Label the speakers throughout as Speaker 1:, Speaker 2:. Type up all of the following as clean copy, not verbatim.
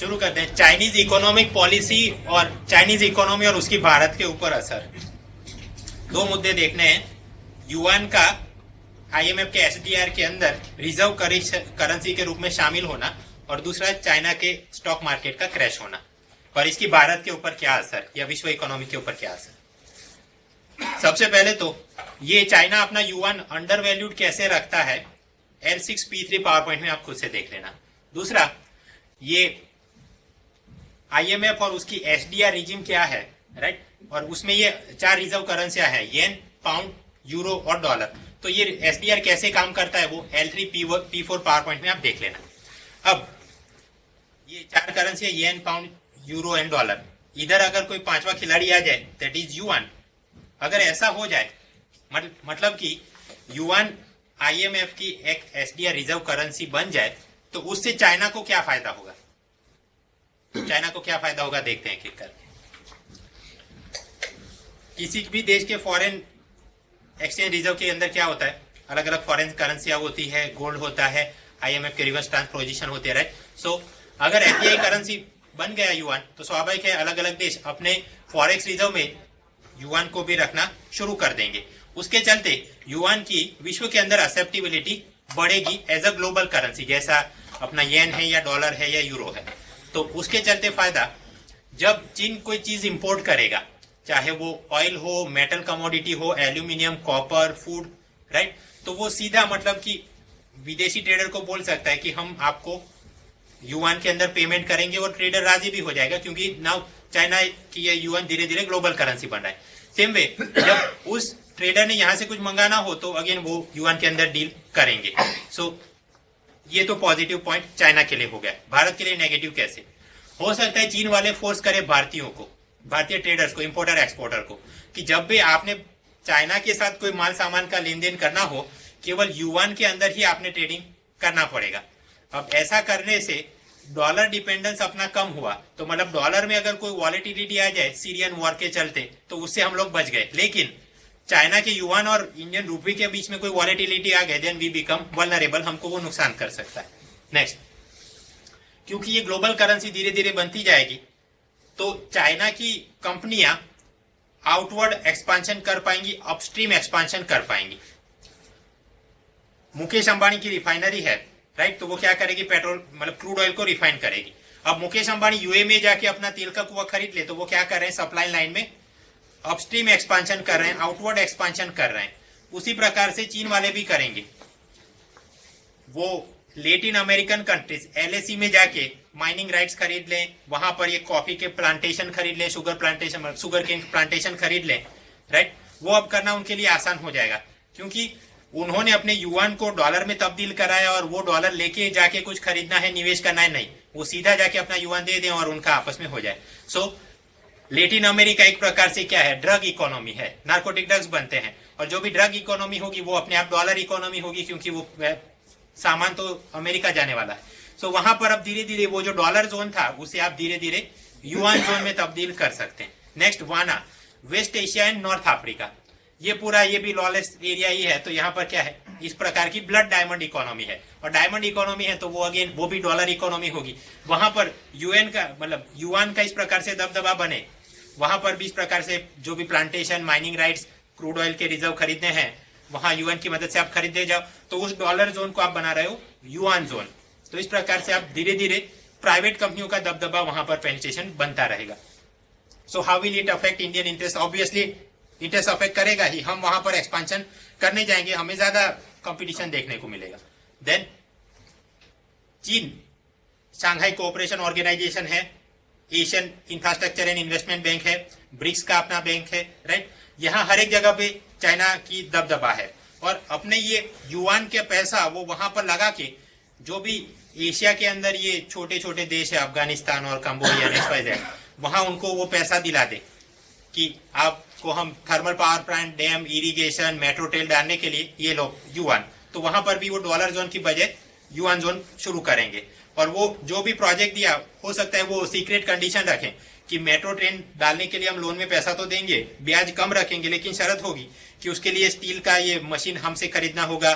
Speaker 1: शुरू करते हैं। चाइनीज इकोनॉमिक पॉलिसी और चाइनीज इकोनॉमी और उसकी भारत के ऊपर असर। दो मुद्दे देखने हैं, युआन का आईएमएफ के एसडीआर के अंदर रिजर्व करेंसी के रूप में शामिल होना, और दूसरा चाइना के स्टॉक मार्केट का क्रैश होना, और इसकी भारत के ऊपर क्या असर या विश्व इकोनॉमी के ऊपर क्या असर। सबसे पहले तो ये चाइना अपना युआन अंडर वैल्यूड कैसे रखता है, L6P3 पावर पॉइंट में आप खुद से देख लेना। दूसरा, ये आईएमएफ और उसकी एसडीआर रिजिम क्या है, राइट, और उसमें ये 4 रिजर्व करेंसियां हैं, येन, पाउंड, यूरो और डॉलर। तो ये एसडीआर कैसे काम करता है वो L3P4 पावर पॉइंट में आप देख लेना। अब ये 4 currency, yen, pound, euro and dollar, इधर अगर कोई 5वां खिलाड़ी आ जाए दैट इज युआन, अगर ऐसा हो जाए मतलब कि युआन आईएमएफ की एक एसडीआर रिजर्व करेंसी बन जाए, तो उससे चाइना को क्या फायदा होगा, चाइना को क्या फायदा होगा देखते हैं एक करके। किसी भी देश के फॉरेन एक्सचेंज रिजर्व के अंदर क्या होता है, अलग अलग फॉरेन करेंसियां होती है, गोल्ड होता है, आईएमएफ के रिवर्स ट्रांसपोजिशन होते हैं, राइट। सो अगर एफडीआई करेंसी बन गया युआन, तो स्वाभाविक है अलग अलग देश अपने फॉरेक्स रिजर्व में युआन को भी रखना शुरू कर देंगे। उसके चलते युआन की विश्व के अंदर एक्सेप्टेबिलिटी बढ़ेगी एज अ ग्लोबल करेंसी, जैसा अपना येन है या डॉलर है या यूरो है। तो उसके चलते फायदा, जब चीन कोई चीज इंपोर्ट करेगा, चाहे वो ऑयल हो, मेटल कमोडिटी हो, एल्यूमिनियम, कॉपर, फूड, राइट, तो वो सीधा मतलब कि विदेशी ट्रेडर को बोल सकता है कि हम आपको युआन के अंदर पेमेंट करेंगे, और ट्रेडर राजी भी हो जाएगा, क्योंकि नाउ चाइना की ये युआन धीरे धीरे ग्लोबल करेंसी बन रहा है। सेम वे जब उस ट्रेडर ने यहां से कुछ मंगाना हो तो अगेन वो युआन के अंदर डील करेंगे। सो ये तो पॉजिटिव पॉइंट चाइना के लिए हो गया। भारत के लिए नेगेटिव कैसे हो सकता है, चीन वाले फोर्स करे भारतीयों को, भारतीय ट्रेडर्स को, इंपोर्टर एक्सपोर्टर को, कि जब भी आपने चाइना के साथ कोई माल सामान का लेन देन करना हो, केवल युआन के अंदर ही आपने ट्रेडिंग करना पड़ेगा। अब ऐसा करने से डॉलर डिपेंडेंस अपना कम हुआ, तो मतलब डॉलर में अगर कोई वॉलेटिलिटी आ जाए सीरियन वॉर के चलते, तो उससे हम लोग बच गए। लेकिन चाइना के युआन और इंडियन रूपी के बीच में कोई वॉलेटिलिटी आ गए, देन वी बिकम वल्नरेबल, हमको वो नुकसान कर सकता है। नेक्स्ट, क्योंकि ये ग्लोबल करेंसी धीरे धीरे बनती जाएगी, तो चाइना की कंपनियां आउटवर्ड एक्सपांशन कर पाएंगी, अपस्ट्रीम एक्सपांशन कर पाएंगी। मुकेश अंबानी की रिफाइनरी है, राइट, तो वो क्या करेगी, पेट्रोल मतलब क्रूड ऑयल को रिफाइन करेगी। अब मुकेश अंबानी यूए में जाके अपना तेल का कुआं खरीद ले, तो वो क्या कर रहे हैं, सप्लाई लाइन में अपस्ट्रीम एक्सपांशन कर रहे हैं, आउटवर्ड एक्सपांशन कर रहे हैं। उसी प्रकार से चीन वाले भी करेंगे, वो लेटिन अमेरिकन कंट्रीज एलएसी में जाके माइनिंग राइट्स खरीद लें, वहां पर ये कॉफी के प्लांटेशन खरीद लें, शुगर केन प्लांटेशन खरीद लें, राइट, वो अब करना उनके लिए आसान हो जाएगा, क्योंकि उन्होंने अपने युआन को डॉलर में तब्दील कराया, और वो डॉलर लेके जाके कुछ खरीदना है, निवेश करना है नहीं, वो सीधा जाके अपना युआन दे दें और उनका आपस में हो जाए। सो लेटिन अमेरिका एक प्रकार से क्या है, ड्रग इकोनॉमी है, नार्कोटिक ड्रग्स बनते हैं, और जो भी ड्रग इकोनॉमी होगी वो अपने आप डॉलर इकोनॉमी होगी, क्योंकि वो सामान तो अमेरिका जाने वाला है। सो वहां पर अब धीरे धीरे वो जो डॉलर जोन था उसे आप धीरे धीरे युआन जोन में तब्दील कर सकते हैं। नेक्स्ट, वाना, west Asia and north Africa, ये पूरा ये भी लॉलेस एरिया ही है, तो यहाँ पर क्या है, इस प्रकार की ब्लड डायमंड इकोनॉमी है, और डायमंड इकोनॉमी है तो वो अगेन वो भी डॉलर इकोनॉमी होगी। वहां पर यूएन का मतलब युआन का इस प्रकार से दबदबा बने, वहां पर भी इस प्रकार से जो भी plantation, mining rights, crude oil के रिजर्व खरीदने हैं, वहां युआन की मदद से आप खरीदे जाओ, तो उस डॉलर जोन को आप बना रहे हो युआन जोन। तो इस प्रकार से आप धीरे धीरे प्राइवेट कंपनियों का दबदबा वहां पर पेनिट्रेशन बनता रहेगा। So how will it affect Indian interest, obviously interest affect करेगा ही, हम वहां पर एक्सपांशन करने जाएंगे, हमें ज्यादा कंपटीशन देखने को मिलेगा। देन चीन शांघाई कोऑपरेशन ऑर्गेनाइजेशन है, Asian infrastructure and investment bank है, ब्रिक्स का अपना बैंक है, राइट, यहाँ हर एक जगह पे चाइना की दबदबा है, और अपने ये युआन के पैसा वो वहां पर लगा के जो भी एशिया के अंदर ये छोटे छोटे देश है, अफगानिस्तान और कंबोडिया, XYZ, वहां उनको वो पैसा दिला दे कि आपको हम thermal power plant, dam, irrigation, metro trail डालने के लिए ये लोग युआन, तो वहां पर भी वो डॉलर जोन की बजाय युआन जोन शुरू करेंगे। और वो जो भी प्रोजेक्ट दिया, हो सकता है वो सीक्रेट कंडीशन रखें कि मेट्रो ट्रेन डालने के लिए हम लोन में पैसा तो देंगे, ब्याज कम रखेंगे, लेकिन शर्त होगी कि उसके लिए स्टील का ये मशीन हमसे खरीदना होगा,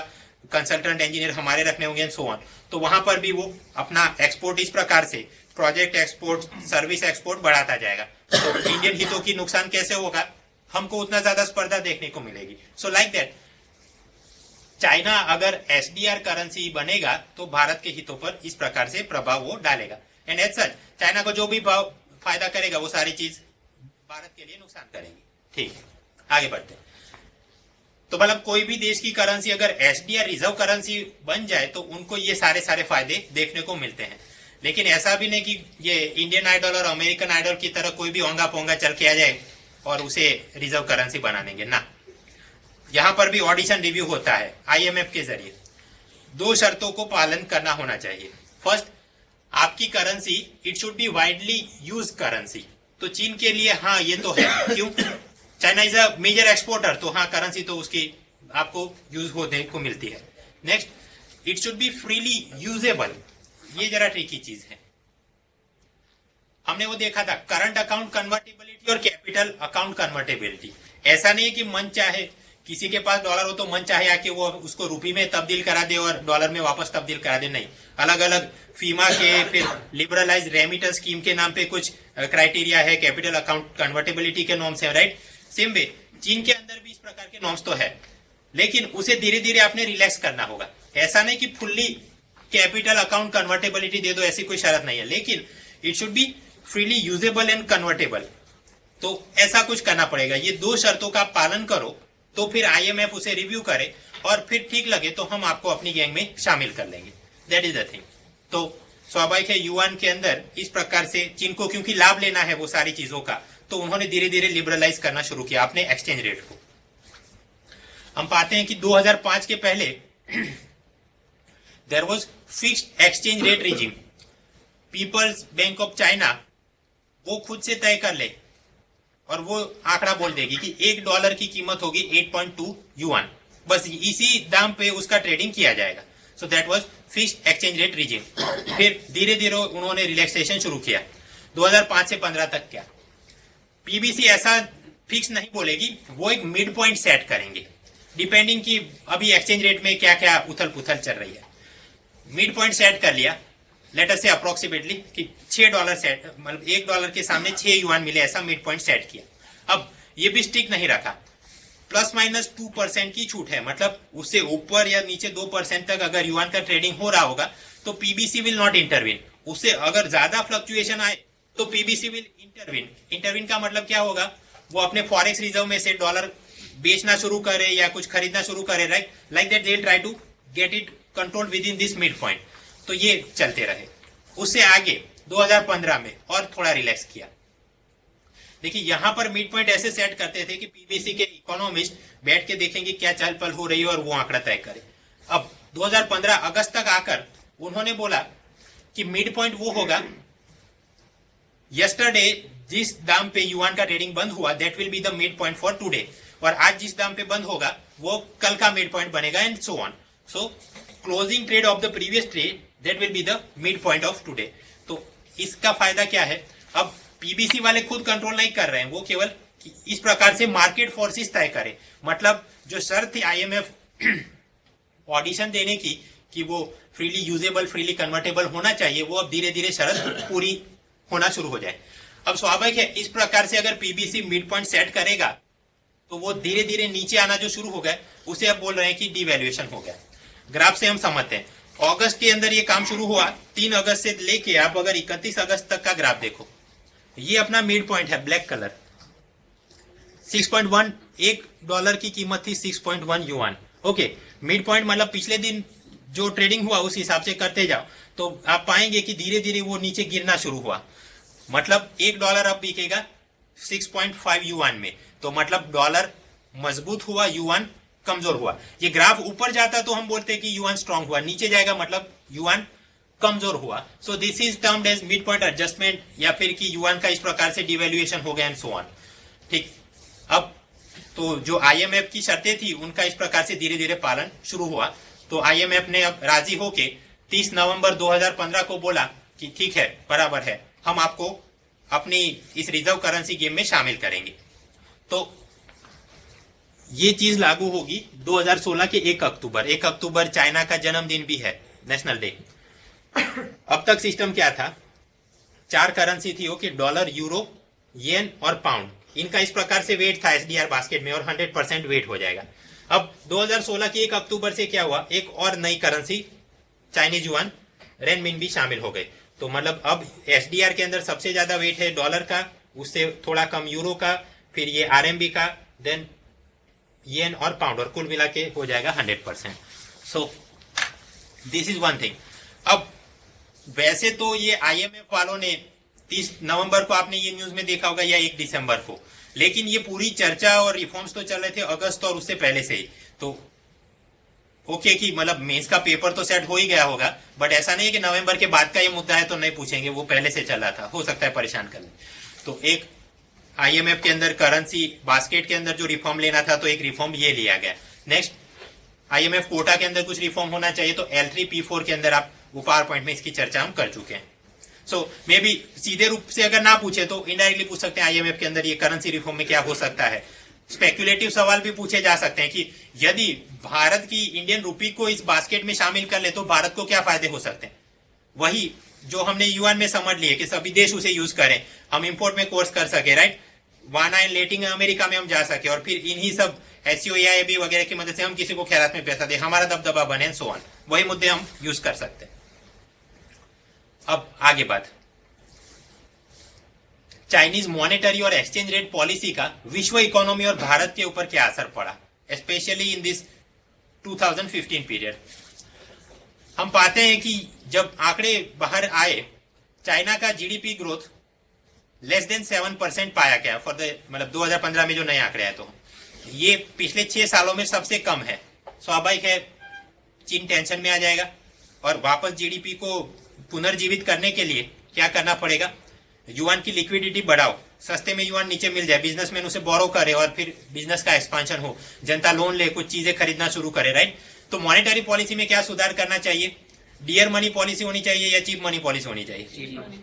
Speaker 1: कंसल्टेंट इंजीनियर हमारे रखने होंगे एंड सो ऑन। तो वहां पर भी वो अपना एक्सपोर्ट इस प्रकार से प्रोजेक्ट एक्सपोर्ट, सर्विस एक्सपोर्ट बढ़ाता जाएगा। तो इंडियन हितों की नुकसान कैसे होगा, हमको उतना ज्यादा स्पर्धा देखने को मिलेगी। सो लाइक दैट चाइना अगर एसडीआर करेंसी बनेगा तो भारत के हितों पर इस प्रकार से प्रभाव वो डालेगा। एंड एज सच चाइना को जो भी फायदा करेगा वो सारी चीज भारत के लिए नुकसान करेगी। ठीक है, आगे बढ़ते हैं। तो मतलब कोई भी देश की करेंसी अगर एसडीआर रिजर्व करेंसी बन जाए तो उनको ये सारे फायदे देखने को मिलते हैं। लेकिन ऐसा भी नहीं कि ये इंडियन आइडल और अमेरिकन आइडल की तरह कोई भी ओंगा पोंगा चल के आ जाए और उसे रिजर्व करेंसी बना देंगे ना। यहां पर भी ऑडिशन रिव्यू होता है आईएमएफ के जरिए। 2 शर्तों को पालन करना होना चाहिए। फर्स्ट, आपकी currency it should be widely use currency. तो चीन के लिए हाँ ये तो है, क्यों, China is a major exporter, तो हाँ करेंसी तो उसकी आपको यूज होने को मिलती है। Next, it should B freely usable. ये जरा ट्रिकी चीज है। हमने वो देखा था करंट अकाउंट कन्वर्टेबिलिटी और कैपिटल अकाउंट कन्वर्टेबिलिटी। ऐसा नहीं है कि मन चाहे किसी के पास डॉलर हो तो मन चाहे आके वो उसको रुपये में तब्दील करा दे और डॉलर में वापस तब्दील करा दे, नहीं। अलग अलग फीमा के फिर लिबरलाइज रेमिटेंस स्कीम के नाम पे कुछ क्राइटेरिया है, कैपिटल अकाउंट कन्वर्टेबिलिटी के नॉर्म्स है, राइट। सेम वे चीन के अंदर भी इस प्रकार के नॉर्म्स तो है, लेकिन उसे धीरे धीरे आपने रिलैक्स करना होगा। ऐसा नहीं कि फुल्ली कैपिटल अकाउंट कन्वर्टेबिलिटी दे दो, ऐसी कोई शर्त नहीं है, लेकिन it should B freely usable and convertible. तो ऐसा कुछ करना पड़ेगा। ये 2 शर्तों का पालन करो तो फिर आईएमएफ उसे रिव्यू करे और फिर ठीक लगे तो हम आपको अपनी गैंग में शामिल कर लेंगे। That is the thing. तो स्वाभाविक है युआन के अंदर इस प्रकार से चीन को क्योंकि लाभ लेना है वो सारी चीजों का, तो उन्होंने धीरे धीरे लिबरलाइज करना शुरू किया अपने एक्सचेंज रेट को। हम पाते हैं कि 2005 के पहले there was fixed exchange rate regime. People's Bank of China वो खुद से तय कर ले और वो आंकड़ा बोल देगी कि $1 की कीमत होगी 8.2 युआन, बस इसी दाम पे उसका ट्रेडिंग किया जाएगा। So that was fixed exchange rate regime. फिर धीरे धीरे उन्होंने रिलैक्सेशन शुरू किया 2005 से 15 तक। क्या पीबीसी ऐसा फिक्स नहीं बोलेगी, वो एक मिड पॉइंट सेट करेंगे डिपेंडिंग की अभी एक्सचेंज रेट में क्या क्या उथल पुथल चल रही है। मिड पॉइंट सेट कर लिया, लेट अस से अप्रोक्सीमेटली कि $6 सेट, मतलब $1 के सामने 6 युआन मिले, ऐसा मिड पॉइंट सेट किया। अब ये भी स्टिक नहीं रखा, ±2% की छूट है, मतलब उससे ऊपर या नीचे 2% तक अगर युआन का ट्रेडिंग हो रहा होगा तो पीबीसी विल नॉट इंटरवीन। उससे अगर ज्यादा फ्लक्चुएशन आए तो पीबीसी विल इंटरवीन। इंटरवीन का मतलब क्या होगा, वो अपने फॉरेक्स रिजर्व में से डॉलर बेचना शुरू करे या कुछ खरीदना शुरू करे, right. Like that they will try to get it control within this mid point. तो ये चलते रहे। उससे आगे 2015 में और थोड़ा रिलैक्स किया। देखिए यहां पर मिड पॉइंट ऐसे सेट करते थे कि पीबीसी के इकोनॉमिस्ट बैठ के देखेंगे क्या चल पल हो रही है और वो आंकड़ा तय करे। अब 2015 अगस्त तक आकर उन्होंने बोला कि मिड पॉइंट वो होगा यस्टरडे जिस दाम पे युआन का ट्रेडिंग बंद हुआ, that will be the mid point for today, और आज जिस दाम पे बंद होगा वो कल का मिड पॉइंट बनेगा, and so on. So closing trade off the previous trade that will be the mid point of today. तो इसका फायदा क्या है, अब पीबीसी वाले खुद कंट्रोल नहीं कर रहे हैं, वो केवल इस प्रकार से मार्केट फोर्सेस तय करे। मतलब जो शर्त थी आईएमएफ ऑडिशन देने की कि वो फ्रीली यूजेबल फ्रीली कन्वर्टेबल होना चाहिए, वो अब धीरे धीरे शर्त पूरी होना शुरू हो जाए। अब स्वाभाविक है इस प्रकार से अगर पीबीसी मिड पॉइंट सेट करेगा तो वो धीरे धीरे नीचे आना जो शुरू हो गया उसे अब बोल रहे हैं कि डिवैल्यूएशन हो गया। ग्राफ से हम समझते हैं अगस्त के अंदर ये काम शुरू हुआ, 3 अगस्त से लेके आप अगर 31 अगस्त तक का ग्राफ देखो, ये अपना मिड पॉइंट है, ब्लैक कलर 6.1, $1 की कीमत थी 6.1 युआन। ओके, मिड पॉइंट मतलब पिछले दिन जो ट्रेडिंग हुआ उस हिसाब से करते जाओ तो आप पाएंगे कि धीरे धीरे वो नीचे गिरना शुरू हुआ। मतलब $1 अब बिकेगा 6.5 युआन में, तो मतलब डॉलर मजबूत हुआ, युआन कमजोर हुआ। ये ग्राफ ऊपर जाता तो हम बोलते कि युआन स्ट्रांग हुआ, नीचे जाएगा मतलब युआन कमजोर हुआ। So this is termed as mid point adjustment, या फिर कि युआन का इस प्रकार से डिवैल्यूएशन हो गया एंड सो ऑन। ठीक, अब तो जो आईएमएफ की शर्तें थी उनका इस प्रकार से धीरे धीरे पालन शुरू हुआ। तो आईएमएफ ने अब राजी होके 30 नवंबर 2015 को बोला कि ठीक है, बराबर है, हम आपको अपनी इस रिजर्व करेंसी गेम में शामिल करेंगे। तो ये चीज लागू होगी 2016 के 1 अक्टूबर। 1 अक्टूबर चाइना का जन्मदिन भी है, नेशनल डे। अब तक सिस्टम क्या था, 4 करेंसी थी, ओके, डॉलर, यूरो, येन और पाउंड। इनका इस प्रकार से वेट था एसडीआर बास्केट में और 100% वेट हो जाएगा। अब 2016 के 1 अक्टूबर से क्या हुआ, एक और नई करेंसी चाइनीज युआन, रेनमिन शामिल हो गए। तो मतलब अब एसडीआर के अंदर सबसे ज्यादा वेट है डॉलर का, उससे थोड़ा कम यूरो का, फिर ये आरएमबी का, देन येन और पाउंड, और कुल मिला के हो जाएगा 100%। सो दिस इज वन थिंग। अब वैसे तो ये आईएमएफ वालों ने 30 नवंबर को, आपने ये न्यूज में देखा होगा, या 1 दिसंबर को, लेकिन ये पूरी चर्चा और रिफॉर्म्स तो चल रहे थे अगस्त और उससे पहले से ही। तो ओके कि मतलब मेंस का पेपर तो सेट हो ही गया होगा, बट ऐसा नहीं है कि नवंबर के बाद का ये मुद्दा है तो नहीं पूछेंगे, वो पहले से चला था, हो सकता है परेशान करने। तो एक आईएमएफ के अंदर करेंसी बास्केट के अंदर जो रिफॉर्म लेना था, तो एक रिफॉर्म ये लिया गया। नेक्स्ट, आईएमएफ कोटा के अंदर कुछ रिफॉर्म होना चाहिए, तो L3P4 के अंदर आप वो पावर पॉइंट में इसकी चर्चा हम कर चुके हैं। सो मे बी सीधे रूप से अगर ना पूछे तो इनडायरेक्टली पूछ सकते हैं आईएमएफ के अंदर ये करेंसी रिफॉर्म में क्या हो सकता है। स्पेक्युलेटिव सवाल भी पूछे जा सकते हैं कि यदि भारत की इंडियन रूपी को इस बास्केट में शामिल कर ले तो भारत को क्या फायदे हो सकते हैं। वही जो हमने युआन में समझ लिए कि सभी देश उसे यूज करें, हम इंपोर्ट में कोर्स कर सके, राइट, वाना एंड लेटिन अमेरिका में हम जा सके, और फिर इन्हीं सब एससीओ एआईबी वगैरह की मदद से हम किसी को खैरात में पैसा दे, हमारा दबदबा बने, सो ऑन, वही मुद्दे हम यूज कर सकते हैं। अब आगे बात, चाइनीज मॉनेटरी और एक्सचेंज रेट पॉलिसी का विश्व इकोनॉमी और भारत के ऊपर क्या असर पड़ा, स्पेशली इन दिस 2015 पीरियड। हम पाते हैं कि जब आंकड़े बाहर आए, चाइना का जीडीपी ग्रोथ लेस देन 7% पाया गया फॉर द, मतलब 2015 में जो नए आंकड़े आए, तो ये पिछले 6 सालों में सबसे कम है। स्वाभाविक है चीन टेंशन में आ जाएगा और वापस जीडीपी को पुनर्जीवित करने के लिए क्या करना पड़ेगा, युआन की लिक्विडिटी बढ़ाओ, सस्ते में युआन नीचे मिल जाए, बिजनेसमैन उसे बोरो करे और फिर बिजनेस का एक्सपांशन हो, जनता लोन ले, कुछ चीजें खरीदना शुरू करे, राइट। तो मॉनेटरी पॉलिसी में क्या सुधार करना चाहिए, डियर मनी पॉलिसी होनी चाहिए या चीप मनी पॉलिसी होनी चाहिए,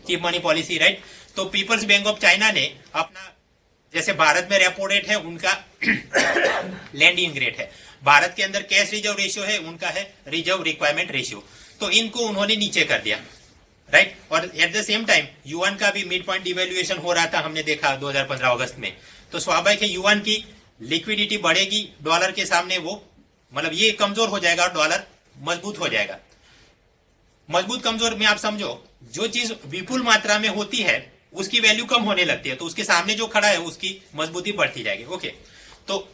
Speaker 1: चीप मनी पॉलिसी, राइट। तो पीपल्स बैंक ऑफ चाइना ने अपना, जैसे भारत में रेपो रेट है उनका लैंडिंग रेट है, भारत के अंदर कैश रिजर्व रेशियो है, उनका है रिजर्व रिक्वायरमेंट रेशियो, तो इनको उन्होंने नीचे कर दिया, राइट। और at the same time yuan का भी मिड पॉइंट डिवेल्युएशन हो रहा था, हमने देखा 2015 अगस्त में। तो स्वाभाविक है युआन की लिक्विडिटी बढ़ेगी डॉलर के सामने, वो मतलब ये कमजोर हो जाएगा और डॉलर मजबूत हो जाएगा। मजबूत कमजोर में आप समझो, जो चीज विपुल मात्रा में होती है उसकी वैल्यू कम होने लगती है, तो उसके सामने जो खड़ा है उसकी मजबूती बढ़ती जाएगी, ओके। तो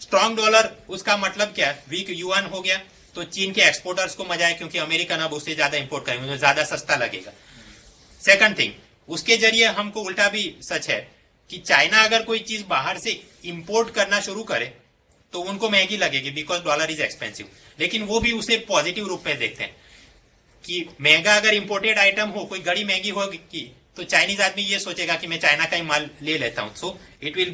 Speaker 1: स्ट्रॉन्ग डॉलर, उसका मतलब क्या, वीक युआन हो गया, तो चीन के एक्सपोर्टर्स को मजा है क्योंकि अमेरिकन अब उससे ज्यादा इंपोर्ट करेंगे, उन्हें ज्यादा सस्ता लगेगा। सेकंड थिंग, उसके जरिए हमको उल्टा भी सच है कि चाइना अगर कोई चीज बाहर से इंपोर्ट करना शुरू करे तो उनको महंगी लगेगी बिकॉज डॉलर इज एक्सपेंसिव, लेकिन वो भी उसे पॉजिटिव रूप में देखते हैं कि महंगा अगर इंपोर्टेड आइटम हो, कोई घड़ी महंगी होगी तो चाइनीज आदमी ये सोचेगा कि मैं चाइना का ही माल ले लेता हूं, so it will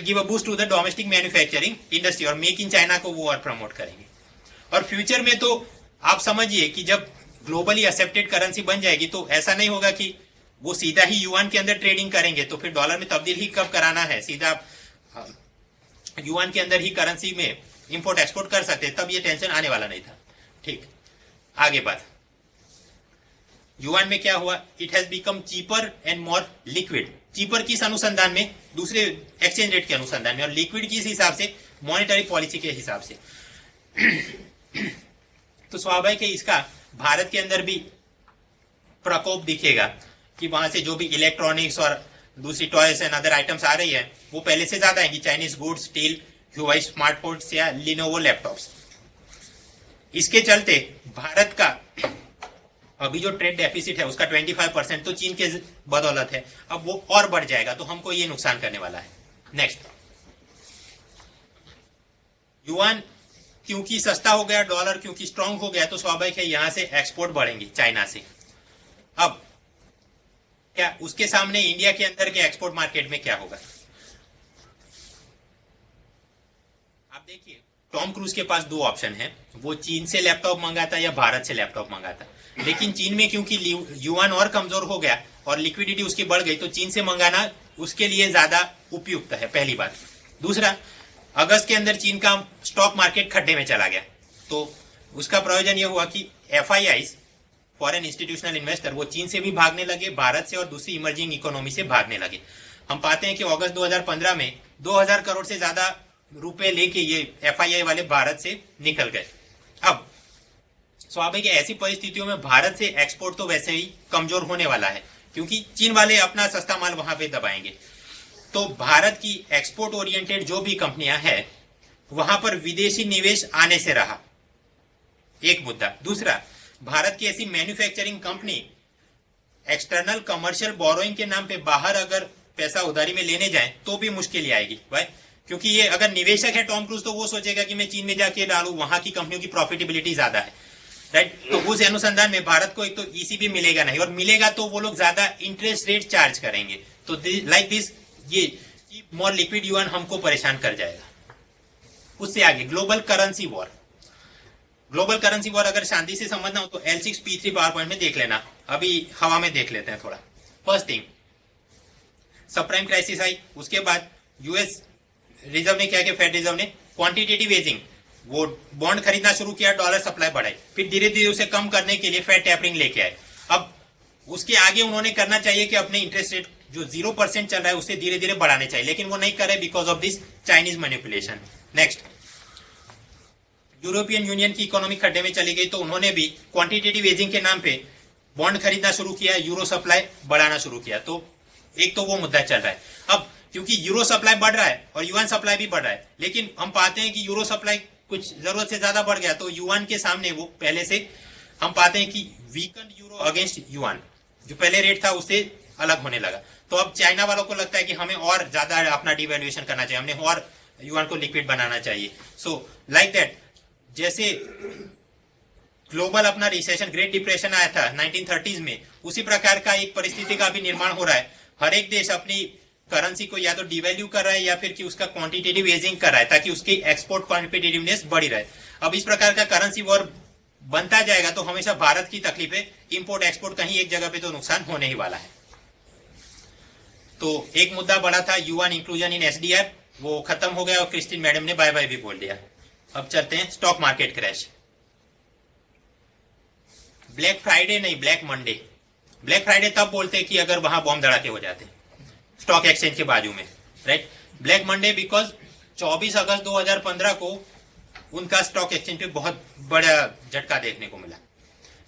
Speaker 1: give a boost to the domestic manufacturing industry, और मेक इन चाइना को वो और प्रमोट करेंगे। और फ्यूचर में तो आप समझिए कि जब ग्लोबली एक्सेप्टेड करेंसी बन जाएगी तो ऐसा नहीं होगा कि वो सीधा ही युआन के अंदर ट्रेडिंग करेंगे, तो फिर डॉलर में तब्दील ही कब कराना है, सीधा युआन के अंदर ही करेंसी में इंपोर्ट एक्सपोर्ट कर सकते, तब ये टेंशन आने वाला नहीं था, ठीक। आगे बात, युआन में क्या हुआ, it has become cheaper and more liquid. Cheaper किस अनुसंधान में, दूसरे एक्सचेंज रेट के अनुसंधान में, और लिक्विड किस हिसाब से, मॉनेटरी पॉलिसी के हिसाब से। तो स्वाभाविक है इसका भारत के अंदर भी प्रकोप दिखेगा कि वहां से जो भी इलेक्ट्रॉनिक्स और दूसरी टॉयज एंड अदर आइटम्स आ रही है वो पहले से ज्यादा आएंगी, चाइनीज गुड्स, स्टील, ह्यूआई स्मार्टफोन्स या लिनोवो लैपटॉप्स। इसके चलते भारत का अभी जो ट्रेड डेफिसिट है उसका 25% तो चीन के बदौलत है, अब वो और बढ़ जाएगा, तो हमको ये नुकसान करने वाला है। नेक्स्ट, युआन क्योंकि सस्ता हो गया, डॉलर क्योंकि स्ट्रांग हो गया, तो स्वाभाविक है यहां से एक्सपोर्ट बढ़ेंगे चाइना से। अब क्या उसके सामने इंडिया के अंदर के एक्सपोर्ट मार्केट में क्या होगा, आप देखिए टॉम क्रूज के पास 2 ऑप्शन है, वो चीन से लैपटॉप मंगाता या भारत से लैपटॉप मंगाता, लेकिन चीन में क्योंकि युआन और कमजोर हो गया और लिक्विडिटी उसकी बढ़ गई, तो चीन से मंगाना उसके लिए ज्यादा उपयुक्त है, पहली बात। दूसरा, अगस्त के अंदर चीन का स्टॉक मार्केट खड्डे में चला गया, तो उसका प्रयोजन यह हुआ कि FII फॉरेन इंस्टीट्यूशनल इन्वेस्टर वो चीन से भी भागने लगे, भारत से और दूसरी इमर्जिंग इकोनॉमी से भागने लगे। हम पाते हैं कि अगस्त 2015 में 2000 करोड़ से ज्यादा रुपए लेके ये FII वाले भारत से निकल गए। अब स्वाभाविक है ऐसी परिस्थितियों में भारत से एक्सपोर्ट तो वैसे ही कमजोर होने वाला है, क्योंकि चीन वाले अपना सस्ता माल वहां पे दबाएंगे। तो भारत की एक्सपोर्ट ओरिएंटेड जो भी कंपनियां हैं वहां पर विदेशी निवेश आने से रहा, एक मुद्दा। दूसरा, भारत की ऐसी manufacturing company external commercial borrowing के नाम पे बाहर अगर पैसा उधारी में लेने जाए तो भी मुश्किल आएगी भाई, क्योंकि ये अगर निवेशक है टॉम क्रूज तो वो सोचेगा कि मैं चीन में जाके डालू, वहां की कंपनियों की प्रॉफिटेबिलिटी ज्यादा है, राइट। तो उस अनुसंधान में भारत को एक तो ECB मिलेगा नहीं, और मिलेगा तो वो लोग ज्यादा इंटरेस्ट रेट चार्ज करेंगे। तो लाइक दिस ये मोर लिक्विड युआन हमको परेशान कर जाएगा। उससे आगे global currency war. Global currency war अगर शांति से समझना हो तो L6P3 पावर पॉइंट में देख लेना, अभी हवा में देख लेते हैं थोड़ा। फर्स्ट थिंग, सबप्राइम क्राइसिस आई, उसके बाद यूएस रिजर्व ने क्या किया, फेड रिजर्व ने क्वांटिटेटिव ईजिंग, वो बॉन्ड खरीदना शुरू किया, डॉलर सप्लाई बढ़ाई, फिर धीरे धीरे उसे कम करने के लिए फेड टेपरिंग लेके आए। अब उसके आगे उन्होंने करना चाहिए कि अपने इंटरेस्ट रेट जो 0% चल रहा है उसे धीरे धीरे बढ़ाने चाहिए, लेकिन वो नहीं कर रहे because of this Chinese manipulation. Next, European union की इकोनॉमी खड्डे में चली गई, तो उन्होंने भी क्वांटिटेटिव ईजिंग के नाम पे बॉन्ड खरीदना शुरू किया, यूरो सप्लाई बढ़ाना शुरू किया। तो एक तो वो मुद्दा चल रहा है। अब क्योंकि यूरो सप्लाई बढ़ रहा है और युआन सप्लाई भी बढ़ रहा है, लेकिन हम पाते हैं कि यूरो सप्लाई कुछ जरूरत से ज्यादा बढ़ गया, तो युआन के सामने वो पहले से हम पाते हैं कि वीकन यूरो अगेंस्ट युआन, जो पहले रेट था उससे अलग होने लगा। तो अब चाइना वालों को लगता है कि हमें और ज्यादा अपना डिवैल्यूएशन करना चाहिए, हमने और युआन को लिक्विड बनाना चाहिए। सो लाइक दैट, जैसे ग्लोबल अपना रिसेशन ग्रेट डिप्रेशन आया था 1930s में, उसी प्रकार का एक परिस्थिति का भी निर्माण हो रहा है। हर एक देश अपनी करेंसी को या तो डिवैल्यू कर रहा है या फिर कि उसका क्वांटिटेटिव ईजिंग कर रहा है, ताकि उसकी एक्सपोर्ट कॉम्पिटिटिवनेस बढ़ी रहे। अब इस प्रकार का करेंसी वॉर बनता जाएगा तो हमेशा भारत की तकलीफ है, इंपोर्ट एक्सपोर्ट कहीं एक जगह पे तो नुकसान होने ही वाला है। तो एक मुद्दा बड़ा था युआन इंक्लूजन इन SDR, वो खत्म हो गया और क्रिस्टिन मैडम ने बाय बाय भी बोल दिया। अब चलते हैं stock market crash. Black Friday नहीं, ब्लैक मंडे। ब्लैक फ्राइडे तब बोलते हैं कि अगर वहां बॉम्ब धड़ाके हो जाते स्टॉक एक्सचेंज के बाजू में, राइट। ब्लैक मंडे बिकॉज 24 अगस्त 2015 को उनका स्टॉक एक्सचेंज पे बहुत बड़ा झटका देखने को मिला,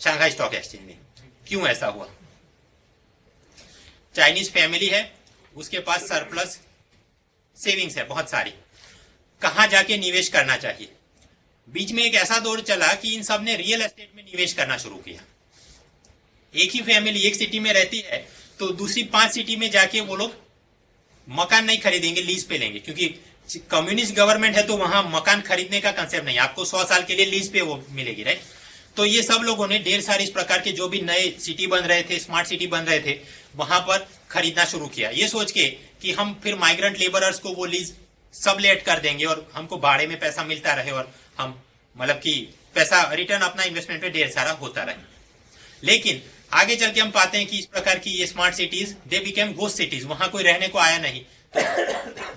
Speaker 1: शंघाई स्टॉक एक्सचेंज में। क्यों ऐसा हुआ? चाइनीज फैमिली है, उसके पास सरप्लस सेविंग्स है बहुत सारी, कहां जाके निवेश करना चाहिए। बीच में एक ऐसा दौर चला कि इन सब ने रियल एस्टेट में निवेश करना शुरू किया। एक ही फैमिली एक सिटी में रहती है तो दूसरी 5 सिटी में जाके वो लोग मकान नहीं खरीदेंगे, लीज पे लेंगे, क्योंकि कम्युनिस्ट गवर्नमेंट है तो वहां मकान खरीदने का कंसेप्ट नहीं, आपको 100 साल के लिए लीज पे वो मिलेगी, राइट। तो ये सब लोगों ने ढेर सारे इस प्रकार के जो भी नए सिटी बन रहे थे, स्मार्ट सिटी बन रहे थे, वहां पर खरीदना शुरू किया, ये सोच के कि हम फिर माइग्रेंट लेबरर्स को वो लीज सबलेट कर देंगे और हमको भाड़े में पैसा मिलता रहे और हम मतलब कि पैसा रिटर्न अपना इन्वेस्टमेंट पे ढेर सारा होता रहे। लेकिन आगे चल के हम पाते हैं कि इस प्रकार की ये smart cities they became ghost cities, वहां कोई रहने को आया नहीं,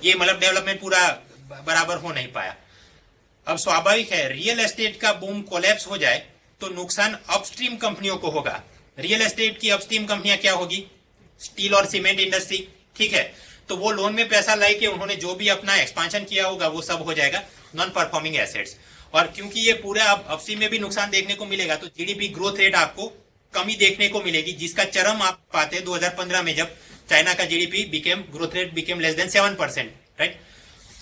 Speaker 1: ये मतलब डेवलपमेंट पूरा बराबर हो नहीं पाया। अब स्वाभाविक है रियल एस्टेट का बूम कोलैप्स हो जाए तो नुकसान अपस्ट्रीम कंपनियों को होगा। रियल एस्टेट की अपस्ट्रीम कंपनियां क्या होगी? स्टील और सीमेंट इंडस्ट्री, ठीक है। तो वो लोन में पैसा लाई के उन्होंने जो भी अपना एक्सपांशन किया होगा वो सब हो जाएगा नॉन परफॉर्मिंग एसेट्स। और क्योंकि ये पूरा अब अपस्ट्रीम में भी नुकसान देखने को मिलेगा तो जीडीपी ग्रोथ रेट आपको कमी देखने को मिलेगी, जिसका चरम आप पाते हैं 2015 में जब चाइना का GDP became growth rate became less than 7%, right.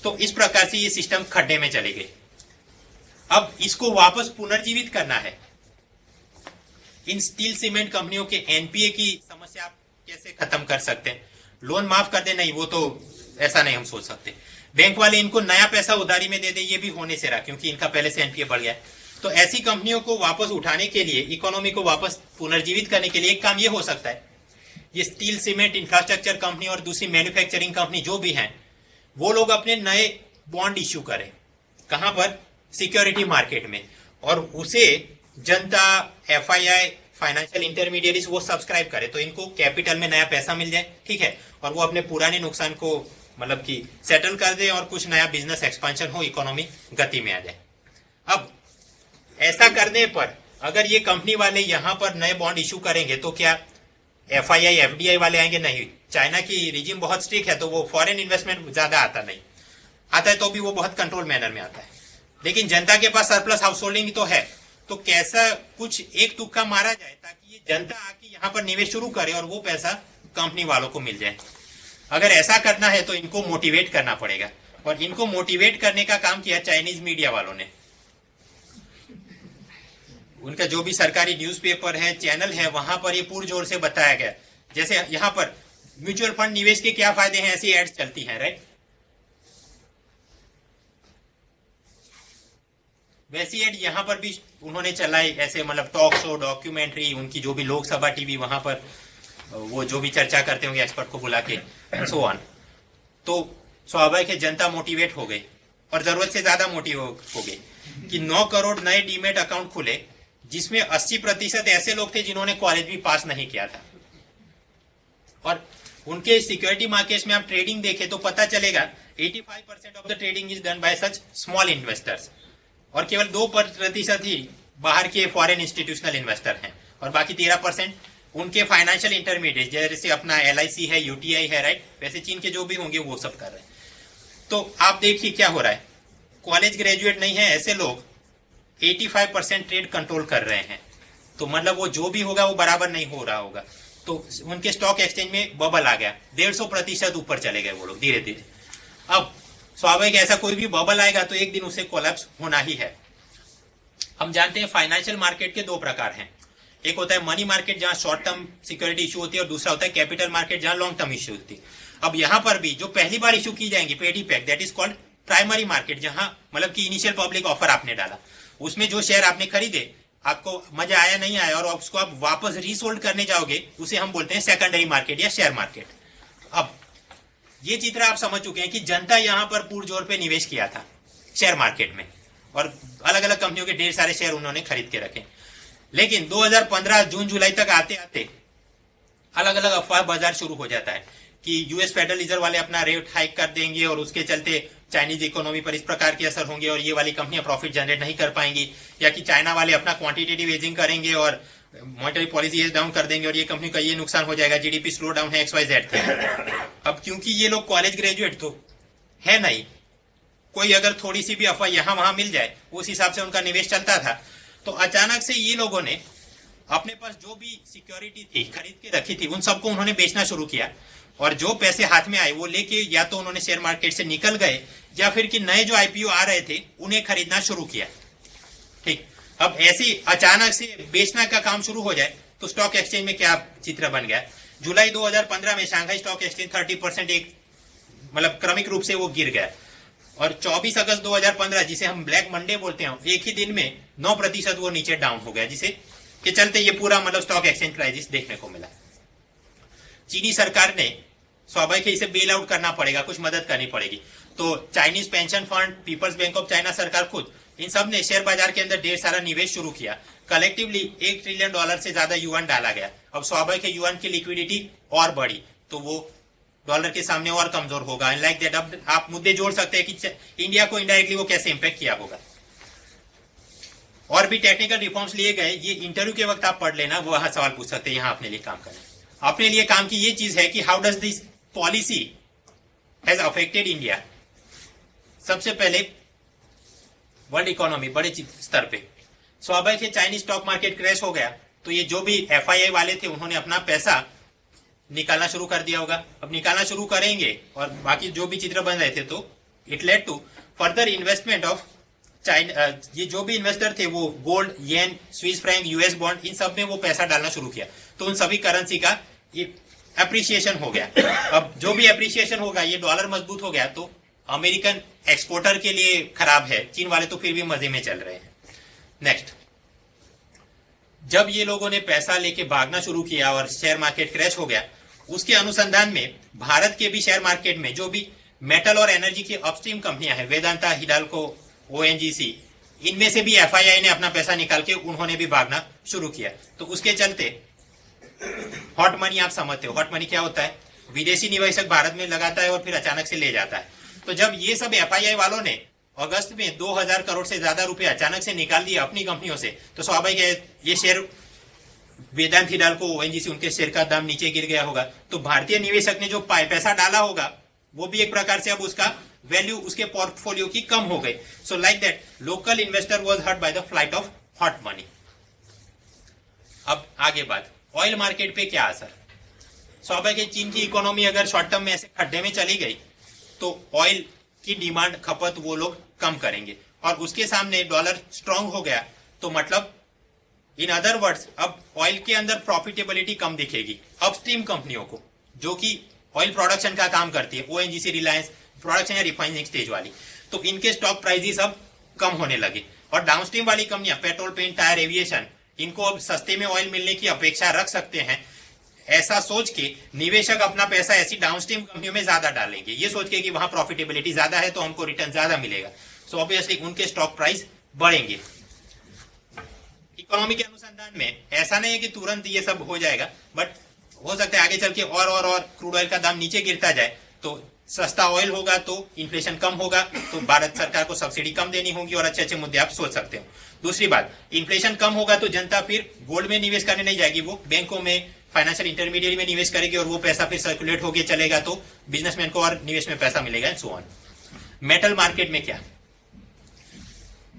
Speaker 1: तो इस प्रकार से ये सिस्टम खड्डे में चले गए। अब इसको वापस पुनर्जीवित करना है। इन स्टील सीमेंट कंपनियों के एनपीए की समस्या आप कैसे खत्म कर सकते हैं? लोन माफ कर दे? नहीं, वो तो ऐसा नहीं हम सोच सकते। बैंक वाले इनको नया पैसा उधारी में दे दे, ये भी होने से रहा क्योंकि इनका पहले से एनपीए बढ़ गया है। तो ऐसी कंपनियों को वापस उठाने के लिए, इकोनॉमी को वापस पुनर्जीवित करने के लिए एक काम ये हो सकता है, ये स्टील सीमेंट इंफ्रास्ट्रक्चर कंपनी और दूसरी मैन्युफैक्चरिंग कंपनी जो भी हैं वो लोग अपने नए बॉन्ड इश्यू करें। कहां पर? सिक्योरिटी मार्केट में, और उसे जनता, एफआईआई, फाइनेंशियल इंटरमीडिएरीज वो सब्सक्राइब करे तो इनको कैपिटल में नया पैसा मिल जाए, ठीक है, और वो अपने पुराने नुकसान को मतलब कि सेटल कर दे और कुछ नया बिजनेस एक्सपेंशन हो, इकोनॉमी गति में आ जाए। अब ऐसा करने पर अगर ये कंपनी वाले यहां पर नए बॉन्ड इशू करेंगे तो क्या FII FDI वाले आएंगे? नहीं। चाइना की रिजिम बहुत स्ट्रिक्ट है, तो वो फॉरेन इन्वेस्टमेंट ज्यादा आता नहीं, आता है तो भी वो बहुत कंट्रोल मैनर में आता है। लेकिन जनता के पास सरप्लस हाउस होल्डिंग तो है, तो कैसा कुछ एक तुक्का मारा जाए ताकि ये जनता आके यहाँ पर निवेश शुरू करे और वो पैसा कंपनी वालों को मिल जाए। अगर ऐसा करना है तो इनको मोटिवेट करना पड़ेगा, और इनको मोटिवेट करने का काम किया चाइनीज मीडिया वालों ने। उनका जो भी सरकारी न्यूज़पेपर है, चैनल है, वहां पर ये पुरजोर से बताया गया। जैसे यहाँ पर म्यूचुअल फंड निवेश के क्या फायदे हैं, ऐसी एड्स चलती हैं, राइट। वैसी एड यहाँ पर भी उन्होंने चलाई, ऐसे मतलब टॉक शो, डॉक्यूमेंट्री, उनकी जो भी लोकसभा टीवी वहां पर वो जो भी चर्चा करते होंगे एक्सपर्ट को बुला के, सो ऑन। तो स्वाभाविक है जनता मोटिवेट हो गई, और जरूरत से ज्यादा मोटिवेट हो गई कि 9 करोड़ नए डीमेट अकाउंट खुले, जिसमें 80% ऐसे लोग थे जिन्होंने कॉलेज भी पास नहीं किया था। और उनके सिक्योरिटी मार्केट्स में आप ट्रेडिंग देखें तो पता चलेगा 85% of the trading is done by such small investors, और केवल 2% ही बाहर के फॉरेन इंस्टीट्यूशनल इन्वेस्टर हैं, और बाकी 13% उनके फाइनेंशियल इंटरमीडिएट, जैसे अपना LIC है, UTI है, राइट, वैसे चीन के जो भी होंगे वो सब कर रहे हैं। तो आप देखिए क्या हो रहा है, कॉलेज ग्रेजुएट नहीं है ऐसे लोग 85% ट्रेड कंट्रोल कर रहे हैं। तो मतलब वो जो भी होगा वो बराबर नहीं हो रहा होगा, तो उनके स्टॉक एक्सचेंज में बबल आ गया, 150% ऊपर चले गए वो लोग धीरे धीरे। अब स्वाभाविक ऐसा कोई भी बबल आएगा तो एक दिन उसे कोलैप्स होना ही है। हम जानते हैं फाइनेंशियल मार्केट के 2 प्रकार हैं, एक होता है मनी मार्केट जहां शॉर्ट टर्म सिक्योरिटी इशू होती है, और दूसरा होता है कैपिटल मार्केट जहां लॉन्ग टर्म इशू होती है। अब यहां पर भी जो पहली बार इशू की जाएंगी पेडी पैक, that is called primary market, जहां मतलब कि इनिशियल पब्लिक ऑफर आपने डाला, उसमें जो शेयर आपने खरीदे, आपको मजा आया नहीं आया और उसको आप वापस रीसोल्ड करने जाओगे, उसे हम बोलते हैं सेकेंडरी मार्केट या शेयर मार्केट। अब ये चित्र आप समझ चुके हैं कि जनता यहां पर पुरजोर पे निवेश किया था शेयर मार्केट में, और अलग अलग कंपनियों के ढेर सारे शेयर उन्होंने खरीद के रखे। लेकिन 2015 जून जुलाई तक आते आते अलग अलग अफवाह बाजार शुरू हो जाता है कि US फेडरल रिजर्व वाले अपना रेट हाइक कर देंगे, और उसके चलते चाइनीज इकोनॉमी पर इस प्रकार के असर होंगे और ये वाली कंपनियां प्रॉफिट जनरेट नहीं कर पाएंगी, या कि चाइना वाले अपना क्वांटिटेटिव ईजिंग करेंगे और मॉनेटरी पॉलिसी डाउन कर देंगे और ये कंपनी का ये नुकसान हो जाएगा, GDP स्लो डाउन है, XYZ थे। अब क्योंकि ये लोग कॉलेज ग्रेजुएट तो है नहीं, कोई अगर थोड़ी सी भी अफवाह यहां वहां मिल जाए उस हिसाब से उनका निवेश चलता था। तो अचानक से ये लोगों ने अपने पास जो भी सिक्योरिटी थी खरीद के रखी थी उन सबको उन्होंने बेचना शुरू किया, और जो पैसे हाथ में आए वो लेके या तो उन्होंने शेयर मार्केट से निकल गए, या फिर कि नए जो IPO आ रहे थे उन्हें खरीदना शुरू किया। ठीक, अब ऐसी अचानक से बेचना का काम शुरू हो जाए तो स्टॉक एक्सचेंज में क्या चित्र बन गया। जुलाई 2015 में शंघाई स्टॉक एक्सचेंज 30% एक मतलब क्रमिक रूप से वो गिर गया, और 24 अगस्त 2015 जिसे हम ब्लैक मंडे बोलते हैं, एक ही दिन में 9% वो नीचे डाउन हो गया, जिसे के चलते ये पूरा मतलब स्टॉक एक्सचेंज क्राइसिस देखने को मिला। चीनी सरकार ने स्वाभाविक है इसे बेल आउट करना पड़ेगा, कुछ मदद करनी पड़ेगी। तो Chinese pension fund, People's Bank of China, सरकार खुद, इन सब ने शेयर बाजार के अंदर ढेर सारा निवेश शुरू किया। कलेक्टिवली $1 ट्रिलियन से ज्यादा युआन डाला गया। अब स्वाभाविक है युआन की लिक्विडिटी और बढ़ी तो वो डॉलर के सामने और कमजोर होगा। लाइक दैट अब आप मुद्दे जोड़ सकते हैं कि इंडिया को इनडायरेक्टली वो कैसे इंपैक्ट किया होगा। और भी टेक्निकल रिफॉर्म्स लिए गए, ये इंटरव्यू के वक्त आप पढ़ लेना, वो वहां सवाल पूछ सकते हैं, यहाँ अपने लिए काम करना। अपने लिए काम की ये चीज है कि how does this policy has affected India. सबसे पहले वर्ल्ड इकोनॉमी बड़े स्तर पे स्वाभाविक है चाइनीज स्टॉक मार्केट क्रैश हो गया, तो ये जो भी FII वाले थे उन्होंने अपना पैसा निकालना शुरू कर दिया होगा। अब निकालना शुरू करेंगे और बाकी जो भी चित्र बन रहे थे, तो it led to further investment of China. ये जो भी इन्वेस्टर थे वो gold, yen, Swiss franc, US bond, इन सब में वो पैसा डालना शुरू किया, तो उन सभी करेंसी का ये एप्रिसिएशन हो गया। अब जो भी एप्रिसिएशन होगा, ये डॉलर मजबूत हो गया तो अमेरिकन एक्सपोर्टर के लिए खराब है, चीन वाले तो फिर भी मजे में चल रहे हैं। नेक्स्ट, जब ये लोगों ने पैसा लेके भागना शुरू किया और शेयर मार्केट क्रैश हो गया, उसके अनुसंधान में भारत के भी शेयर मार्केट में जो भी मेटल और एनर्जी की अपस्ट्रीम कंपनियां हैं, वेदांता, हिंडाल्को, ONGC, इनमें से भी FII ने अपना पैसा निकाल के उन्होंने भी भागना शुरू किया। तो उसके चलते हॉट मनी, आप समझते हो हॉट मनी क्या होता है, विदेशी निवेशक भारत में लगाता है और फिर अचानक से ले जाता है। तो जब ये सब एफआईआई वालों ने अगस्त में 2000 करोड़ से ज्यादा रुपए अचानक से निकाल दिए अपनी कंपनियों से, तो स्वाभाविक है ये शेयर वेदांत हिंडाल्को ओएनजीसी उनके शेयर का दाम नीचे गिर गया होगा। तो भारतीय निवेशक ने जो पैसा डाला होगा वो भी एक प्रकार से अब उसका वैल्यू उसके पोर्टफोलियो की कम हो गई। So like that local investor was hurt by the flight of hot money. अब आगे बात ऑयल मार्केट पे क्या असर। स्वाभाविक है चीन की इकोनॉमी अगर शॉर्ट टर्म में ऐसे खड्डे में चली गई तो ऑयल की डिमांड खपत वो लोग कम करेंगे, और उसके सामने डॉलर स्ट्रांग हो गया तो मतलब इन अदर वर्ड्स अब ऑयल के अंदर प्रॉफिटेबिलिटी कम दिखेगी अपस्ट्रीम कंपनियों को जो कि ऑयल प्रोडक्शन का काम करती है, ओएनजीसी, रिलायंस, प्रोडक्शन या रिफाइनिंग स्टेज वाली, तो इनके स्टॉक प्राइसेस अब कम होने लगे। और डाउनस्ट्रीम वाली कंपनियां पेट्रोल, पेंट, टायर, एविएशन, इनको अब सस्ते में ऑयल मिलने की अपेक्षा रख सकते हैं। ऐसा सोच के निवेशक अपना पैसा ऐसी डाउनस्ट्रीम कंपनियों में ज्यादा डालेंगे, ये सोच के कि वहां प्रॉफिटेबिलिटी ज्यादा है तो हमको रिटर्न ज्यादा मिलेगा। सो ऑब्वियसली उनके स्टॉक प्राइस बढ़ेंगे। इकोनॉमी के अनुसंधान में ऐसा नहीं है कि तुरंत ये सब हो जाएगा, बट हो सकता है आगे चल के और क्रूड ऑयल का दाम नीचे गिरता जाए तो सस्ता ऑयल होगा तो इन्फ्लेशन कम होगा, तो भारत सरकार को सब्सिडी कम देनी होगी और अच्छे अच्छे मुद्दे आप सोच सकते हो। दूसरी बात, इन्फ्लेशन कम होगा तो जनता फिर गोल्ड में निवेश करने नहीं जाएगी, वो बैंकों में, फाइनेंशियल इंटरमीडिएट में निवेश करेगी और वो पैसा फिर सर्कुलेट होकर चलेगा तो बिजनेसमैन को और निवेश में पैसा मिलेगा and so on. Metal market में क्या,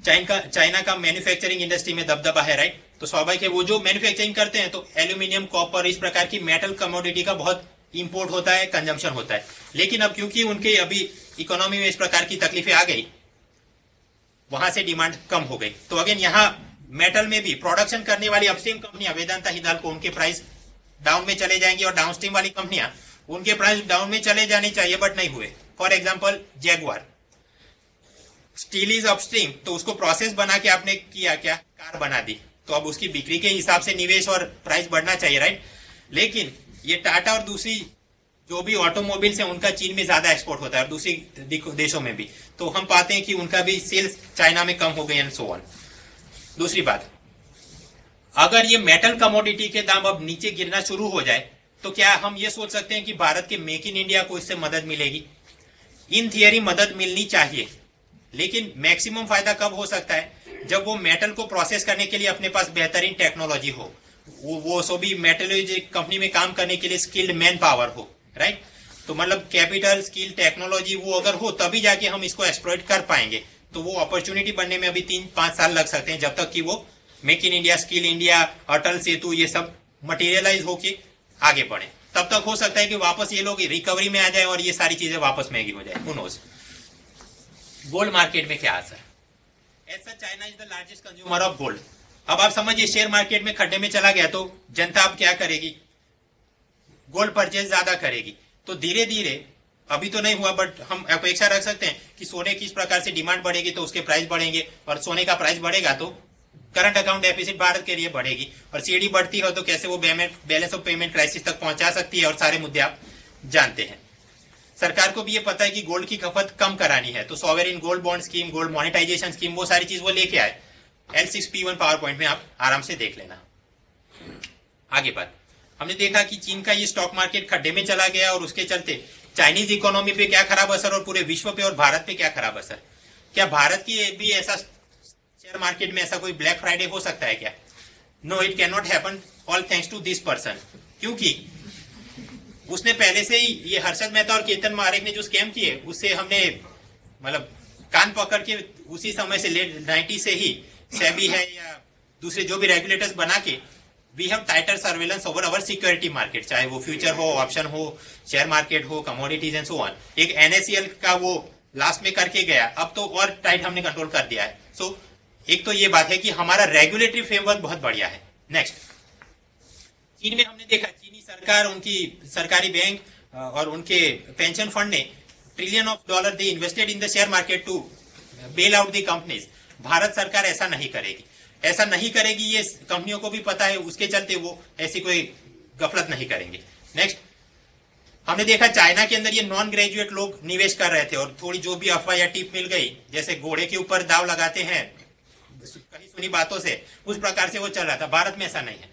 Speaker 1: चाइना का मैन्युफैक्चरिंग इंडस्ट्री में दबदबा है, राइट। तो स्वाभाविक है वो जो मैन्युफैक्चरिंग करते हैं तो एल्यूमिनियम, कॉपर, इस प्रकार की मेटल कमोडिटी का बहुत इंपोर्ट होता है, कंजम्पशन होता है। लेकिन अब क्योंकि उनके अभी इकोनॉमी में इस प्रकार की तकलीफें आ गई, वहां से डिमांड कम हो गई। तो अगेन यहाँ मेटल में भी प्रोडक्शन करने वाली अपस्ट्रीम कंपनियां वेदांता, हिंडाल्को, उनके प्राइस डाउन में चले जाएंगे और डाउनस्ट्रीम वाली कंपनियां उनके प्राइस डाउन में चले जाने चाहिए बट नहीं हुए। For example Jaguar, steel is upstream, तो उसको प्रोसेस बना के आपने किया क्या, कार बना दी, तो अब उसकी बिक्री के हिसाब से निवेश और प्राइस बढ़ना चाहिए, राइट। लेकिन ये टाटा और दूसरी जो भी ऑटोमोबाइल्स है उनका चीन में ज्यादा एक्सपोर्ट होता है और दूसरी देशों में भी, तो हम पाते हैं कि उनका भी सेल्स चाइना में कम हो गई एंड सो ऑन। दूसरी बात, अगर ये मेटल कमोडिटी के दाम अब नीचे गिरना शुरू हो जाए तो क्या हम ये सोच सकते हैं कि भारत के मेक इन इंडिया को इससे मदद मिलेगी? इन थियरी मदद मिलनी चाहिए, लेकिन मैक्सिमम फायदा कब हो सकता है, जब वो मेटल को प्रोसेस करने के लिए अपने पास बेहतरीन टेक्नोलॉजी हो, वो सो भी मेटलर्जी कंपनी में काम करने के लिए स्किल्ड मैन पावर हो, राइट। तो मतलब कैपिटल, स्किल, टेक्नोलॉजी वो अगर हो तभी जाके हम इसको एक्सप्लॉइट कर पाएंगे। तो वो अपॉर्चुनिटी बनने में अभी 3-5 साल लग सकते हैं, जब तक कि वो make in India, skill India, Atal Setu ये सब मटेरियलाइज होके आगे बढ़े। तब तक हो सकता है कि वापस ये लोग रिकवरी में आ जाए और ये सारी चीजें वापस महंगी हो जाए, हू नोज। गोल्ड मार्केट में क्या असर? ऐसा China is the largest consumer of gold. अब आप समझिए शेयर मार्केट में खड्डे में चला गया तो जनता अब क्या करेगी, गोल्ड परचेज ज्यादा करेगी। तो धीरे धीरे, अभी तो नहीं हुआ बट हम अपेक्षा रख सकते हैं कि सोने की इस प्रकार से डिमांड बढ़ेगी तो उसके प्राइस बढ़ेंगे, और सोने का प्राइस बढ़ेगा तो करंट अकाउंट डेफिसिट भारत के लिए बढ़ेगी, और सीडी बढ़ती हो तो कैसे वो बैलेंस ऑफ पेमेंट क्राइसिस तक पहुंचा सकती है, और सारे मुद्दे आप जानते हैं। सरकार को भी ये पता है कि गोल्ड की खपत कम करानी है, तो sovereign gold bond scheme, gold monetisation scheme, वो सारी चीज वो लेके आए। L6P1 पावर पॉइंट में आप आराम से देख लेना। आगे बात, हमने देखा कि चीन का ये स्टॉक मार्केट खड्डे में चला गया और उसके चलते चाइनीज इकोनॉमी पे क्या खराब असर और पूरे विश्व पे और भारत पे क्या खराब असर। क्या भारत की भी ऐसा शेयर मार्केट में ऐसा कोई ब्लैक फ्राइडे हो सकता है क्या? No, it can not happen all thanks to this person, क्योंकि उसने पहले से ही ये हर्षद मेहता और केतन मारेक ने जो स्कैम किए उससे हमने मतलब कान पकड़ के उसी समय से लेट 90 से ही सेबी है या दूसरे जो भी रेगुलेटर्स बना के we have tighter surveillance over our security market, चाहे वो फ्यूचर हो, ऑप्शन हो, शेयर मार्केट हो, कमोडिटीज एंड सो ऑन। एक NSCL का वो लास्ट में करके गया, अब तो और टाइट हमने कंट्रोल कर दिया है। सो एक तो ये बात है कि हमारा रेगुलेटरी फ्रेमवर्क बहुत बढ़िया है। नेक्स्ट, चीन में हमने देखा चीनी सरकार, उनकी सरकारी बैंक और उनके पेंशन फंड ने $trillion they invested in the share market to bail out the companies. Bharat सरकार ऐसा नहीं करेगी, ऐसा नहीं करेगी, ये कंपनियों को भी पता है, उसके चलते वो ऐसी कोई गफलत नहीं करेंगे। नेक्स्ट, हमने देखा चाइना के अंदर ये नॉन ग्रेजुएट लोग निवेश कर रहे थे और थोड़ी जो भी अफवाह या टिप मिल गई, जैसे घोड़े के ऊपर दाव लगाते हैं कहीं सुनी बातों से, उस प्रकार से वो चल रहा था। भारत में ऐसा नहीं है।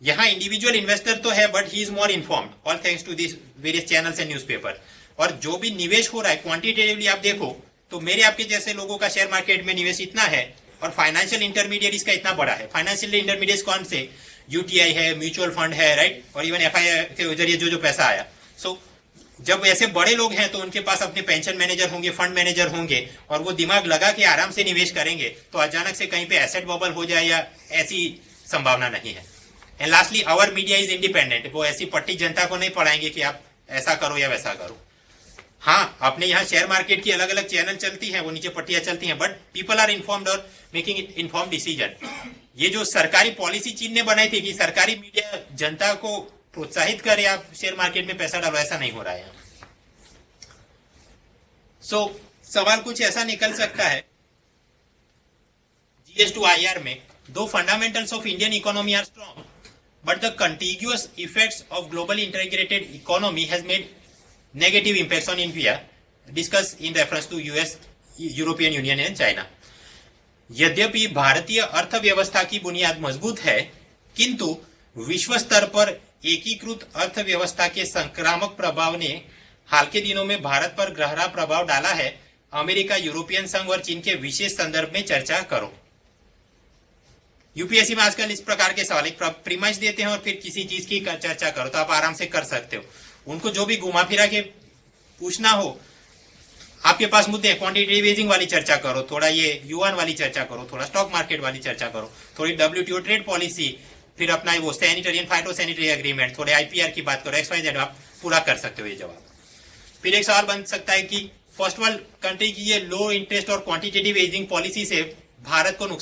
Speaker 1: यहाँ इंडिविजुअल इन्वेस्टर तो है but he is more informed all thanks to this various channels and newspaper. और जो भी निवेश हो रहा है क्वांटिटेटिवली आप देखो तो मेरे आपके जैसे लोगों का शेयर मार्केट में निवेश इतना है और फाइनेंशियल इंटरमीडिएट इसका इतना बड़ा है। फाइनेंशियल इंटरमीडिएट कौन से? यूटीआई है, म्यूचुअल फंड है, राइट, और इवन एफआई के जरिए जो पैसा आया। सो जब ऐसे बड़े लोग हैं तो उनके पास अपने पेंशन मैनेजर होंगे, फंड मैनेजर होंगे और वो दिमाग लगा के आराम से निवेश करेंगे तो अचानक से कहीं पे एसेट बबल हो जाए या ऐसी संभावना नहीं है। And lastly our media is independent. वो ऐसी पट्टी जनता को नहीं पढ़ाएंगे कि आप ऐसा करो या वैसा करो। हाँ, अपने यहाँ शेयर मार्केट की अलग अलग चैनल चलती हैं, वो नीचे पट्टियां चलती हैं, बट पीपल आर इन्फॉर्म्ड और मेकिंग इन्फॉर्म डिसीजन। ये जो सरकारी पॉलिसी चीन ने बनाई थी कि सरकारी मीडिया जनता को प्रोत्साहित करे आप शेयर मार्केट में पैसा डालो, ऐसा नहीं हो रहा है। सो सवाल कुछ ऐसा निकल सकता है GS to IR में, दो fundamentals of Indian economy are strong but the contiguous effects of global integrated economy has made negative impacts on India, discussed in reference to US, European Union and China. यद्यपि भारतीय अर्थव्यवस्था की बुनियाद मजबूत है, किंतु विश्व स्तर पर एकीकृत अर्थव्यवस्था के संक्रामक प्रभाव ने हाल के दिनों में भारत पर गहरा प्रभाव डाला है। अमेरिका, यूरोपियन संघ और चीन के विशेष संदर्भ में चर्चा करो। यूपीएससी में आजकल इस प्रकार के सवाल एक प्रीमाइस देते हैं और फिर किसी चीज की चर्चा करो, तो आप आराम से कर सकते हो। उनको जो भी घुमा फिरा के पूछना हो, आपके पास मुद्दे, क्वांटिटेटिव ईजिंग वाली चर्चा करो, थोड़ा ये युआन वाली चर्चा करो, थोड़ा स्टॉक मार्केट वाली चर्चा करो, थोड़ी WTO ट्रेड पॉलिसी, फिर अपना वो sanitary and phyto sanitary agreement, थोड़े IPR की बात करो, XYZ, आप पूरा कर सकते हो ये जवाब। फिर एक सवाल बन सकता है कि फर्स्ट वर्ल्ड कंट्री की ये लो इंटरेस्ट और क्वांटिटेटिव ईजिंग पॉलिसी से भारत को नुकसान